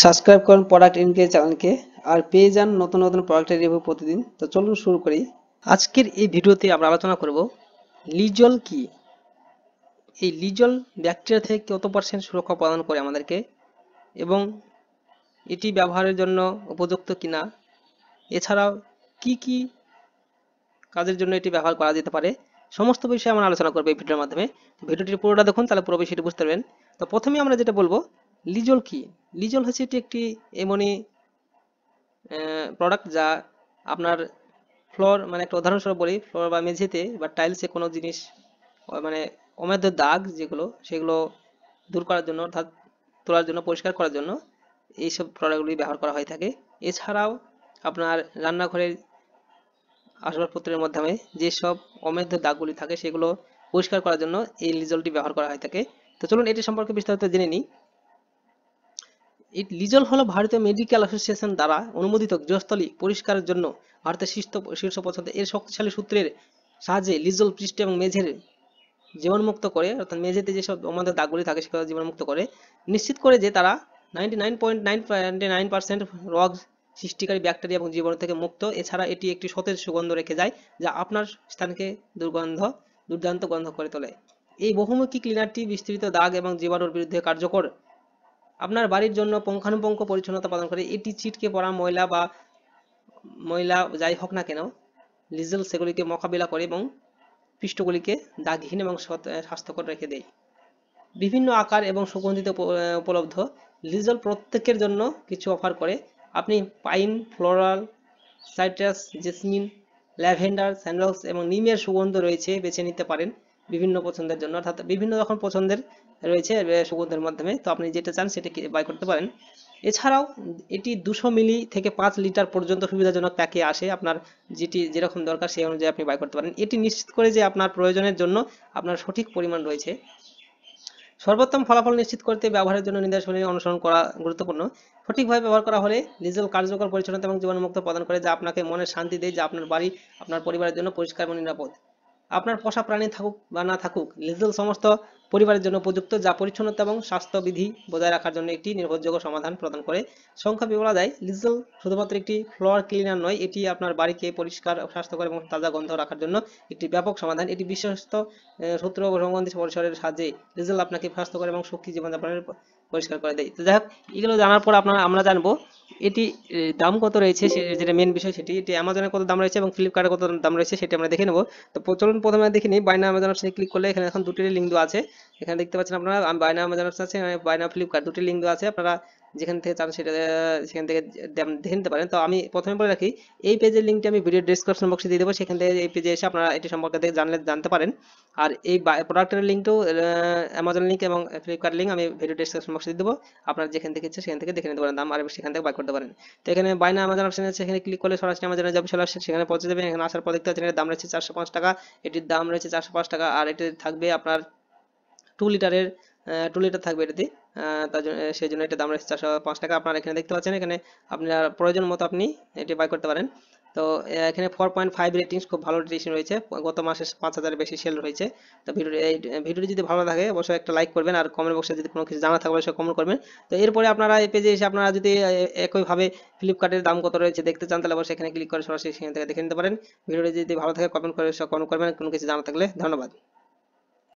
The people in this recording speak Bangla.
সাবস্ক্রাইব করুন প্রোডাক্ট ইনকে চ্যানেলকে আর পেয়ে যান নতুন নতুন প্রোডাক্টের রিভিউ প্রতিদিন। তো চলুন শুরু করি। আজকের এই ভিডিওতে আমরা আলোচনা করব লিজল কি। এই লিজল ব্যাকটেরিয়া থেকে কত পার্সেন্ট সুরক্ষা প্রদান করে আমাদেরকে এবং এটি ব্যবহারের জন্য উপযুক্ত কিনা, এছাড়াও কি কি কাজের জন্য এটি ব্যবহার করা যেতে পারে, সমস্ত বিষয়ে আমরা আলোচনা করবো এই ভিডিওর মাধ্যমে। ভিডিওটি পুরোটা দেখুন, তাহলে পুরো বিষয়টি বুঝতে পারবেন। তো প্রথমে আমরা যেটা বলবো, লিজল কি। লিজল হচ্ছে এটি একটি এমনই প্রোডাক্ট যা আপনার ফ্লোর, মানে একটা উদাহরণস্বরূপ বলি, ফ্লোর বা মেঝেতে বা টাইলসে কোনো জিনিস মানে অমেদ্য দাগ যেগুলো, সেগুলো দূর করার জন্য অর্থাৎ তোলার জন্য, পরিষ্কার করার জন্য এইসব প্রোডাক্টগুলি ব্যবহার করা হয়ে থাকে। এছাড়াও আপনার রান্নাঘরের আসবাবপত্রের মাধ্যমে যেসব অমেদ্য দাগগুলি থাকে সেগুলো পরিষ্কার করার জন্য এই লিজলটি ব্যবহার করা হয়ে থাকে। তো চলুন এটি সম্পর্কে বিস্তারিত জেনে নিই। লিজল হলো ভারতীয় মেডিকেল অ্যাসোসিয়েশন দ্বারা অনুমোদিত গৃহস্থলী পরিষ্কারের জন্য ভারতের শীর্ষ পছন্দ। এর শক্তিশালী সূত্রের সাহায্যে লিজল পৃষ্ঠ এবং মেঝের জীবাণুমুক্ত করে, অর্থাৎ মেঝেতে যেসব আমাদের দাগগুলি থাকে সেগুলো জীবাণুমুক্ত করে, নিশ্চিত করে যে তারা 99.999% রোগ সৃষ্টিকারী ব্যাকটেরিয়া এবং জীবাণু থেকে মুক্ত। এছাড়া এটি একটি সতেজ সুগন্ধ রেখে যায় যা আপনার স্থানকে দুর্দান্ত গন্ধ করে তোলে। এই বহুমুখী ক্লিনারটি বিস্তৃত দাগ এবং জীবাণুর বিরুদ্ধে কার্যকর। আপনার বাড়ির জন্য পুঙ্খানুপুঙ্খ পরিচ্ছন্নতা প্রদান করে। এটি ছিটকে পড়া ময়লা যাই হোক না কেন, লিজল সেগুলিকে মোকাবিলা করে এবং পৃষ্ঠগুলিকে দাগহীন এবং স্বাস্থ্যকর রেখে দেয়। বিভিন্ন আকার এবং সুগন্ধিত উপলব্ধ। লিজল প্রত্যেকের জন্য কিছু অফার করে। আপনি pine, floral, citrus, jasmine, lavender, sandals এবং নিমের সুগন্ধ রয়েছে, বেছে নিতে পারেন বিভিন্ন পছন্দের জন্য, অর্থাৎ বিভিন্ন রকম পছন্দের রয়েছে সুগন্ধের মাধ্যমে। তো আপনি যেটা চান সেটা বাই করতে পারেন। এছাড়াও এটি 200 মিলি থেকে 5 লিটার পর্যন্ত সুবিধাজনক প্যাকে আসে। আপনার যেটি যেরকম দরকার সেই অনুযায়ী আপনি বাই করতে পারেন। এটি নিশ্চিত করে যে আপনার প্রয়োজনের জন্য আপনার সঠিক পরিমাণ রয়েছে। সর্বোত্তম ফলাফল নিশ্চিত করতে ব্যবহারের জন্য নির্দেশাবলী অনুসরণ করা গুরুত্বপূর্ণ। সঠিকভাবে ব্যবহার করা হলে লিজল কার্যকর পরিচ্ছন্নতা এবং জীবাণুমুক্ত প্রদান করে, যা আপনাকে মনের শান্তি দেয় যে আপনার বাড়ি আপনার পরিবারের জন্য পরিষ্কার এবং নিরাপদ। আপনার পোষা প্রাণী থাকুক বা না থাকুক, লিজল সমস্ত পরিবারের জন্য উপযুক্ত, যা পরিচ্ছন্নতা এবং স্বাস্থ্যবিধি বজায় রাখার জন্য একটি নির্ভরযোগ্য সমাধান প্রদান করে। সংক্ষেপে বলা যায়, লিজল শুধুমাত্র একটি ফ্লোর ক্লিনার নয়, এটি আপনার বাড়িকে পরিষ্কার, স্বাস্থ্যকর এবং তাজা গন্ধ রাখার জন্য একটি ব্যাপক সমাধান। এটি বিশ্বস্ত সূত্র ও সংবন্ধী পরিসরের সাহায্যে লিজল আপনাকে স্বাস্থ্যকর এবং সুখী জীবনযাপনের পরিষ্কার করে দেয়। তো যাই হোক, এগুলো জানার পর আমরা জানবো এটি দাম কত রয়েছে, যেটা মেন বিষয় সেটি। এটি অ্যামাজনে কত দাম রয়েছে এবং ফ্লিপকার্টে কত দাম রয়েছে সেটি আমরা দেখে নেব। তো চলুন প্রথমে দেখে নিই। বাইনা অ্যামাজন অপশনে ক্লিক করলে এখানে এখন দুটির লিঙ্ক দেওয়া আছে। এখানে দেখতে পাচ্ছেন আপনারা, বাইনা অ্যামাজন অপশন আছে, বাইনা ফ্লিপকার্ট, দুটি লিঙ্ক দেওয়া আছে। আপনারা যেখান থেকে চান সেখান থেকে দেখে নিতে পারেন। তো আমি প্রথমে বলে রাখি, এই পেজের লিঙ্কটি আমি ভিডিও ডেসক্রিপশন বক্সে দিয়ে দেবো, সেখান থেকে এই পেজে এসে আপনারা এটি সম্পর্কে জানতে পারেন। আর এই প্রোডাক্টের লিঙ্কটাও অ্যামাজন লিঙ্ক এবং ফ্লিপকার্ট লিঙ্ক আমি ভিডিও ডেসক্রিপশন বক্সে দিয়ে দেবো। আপনারা যেখান থেকে ইচ্ছে সেখান থেকে দেখে নিতে পারেন দাম, আর সেখান থেকে বাই করতে পারেন। তো এখানে বাইনা অ্যামাজন অপশন আছে, এখানে ক্লিক করলে সরাসরি অ্যামাজনে যাবে, চলে আসছে, সেখানে পৌঁছে যাবেন। এখানে আসার পর দেখতে পাচ্ছেন এর দাম রয়েছে 405 টাকা। এটির দাম রয়েছে 405 টাকা। আর এটি থাকবে আপনার 2 লিটারের, 2 লিটার থাকবে এটাতে। তার জন্য সেই জন্য এটার দাম রয়েছে 405 টাকা। আপনারা এখানে দেখতে পাচ্ছেন, এখানে আপনার প্রয়োজন মতো আপনি এটি বাই করতে পারেন। তো এখানে 4.5 রেটিংস, খুব ভালো রেটিং রয়েছে। গত মাসে 5000 বেশি সেল হয়েছে। তো ভিডিওটি যদি ভালো লাগে অবশ্যই একটা লাইক করবেন, আর কমেন্ট বক্সে যদি কোনো কিছু জানা থাকে অবশ্যই কমেন্ট করবেন। তো এরপরে আপনারা এই পেজে এসে আপনারা যদি একইভাবে ফ্লিপকার্টের দাম কত রয়েছে দেখতে চান, তাহলে অবশ্যই এখানে ক্লিক করে সরাসরি সেখান থেকে দেখে নিতে পারেন। ভিডিওটি যদি ভালো থাকে কমেন্ট করবেন, কোনো কিছু জানা থাকলে। ধন্যবাদ।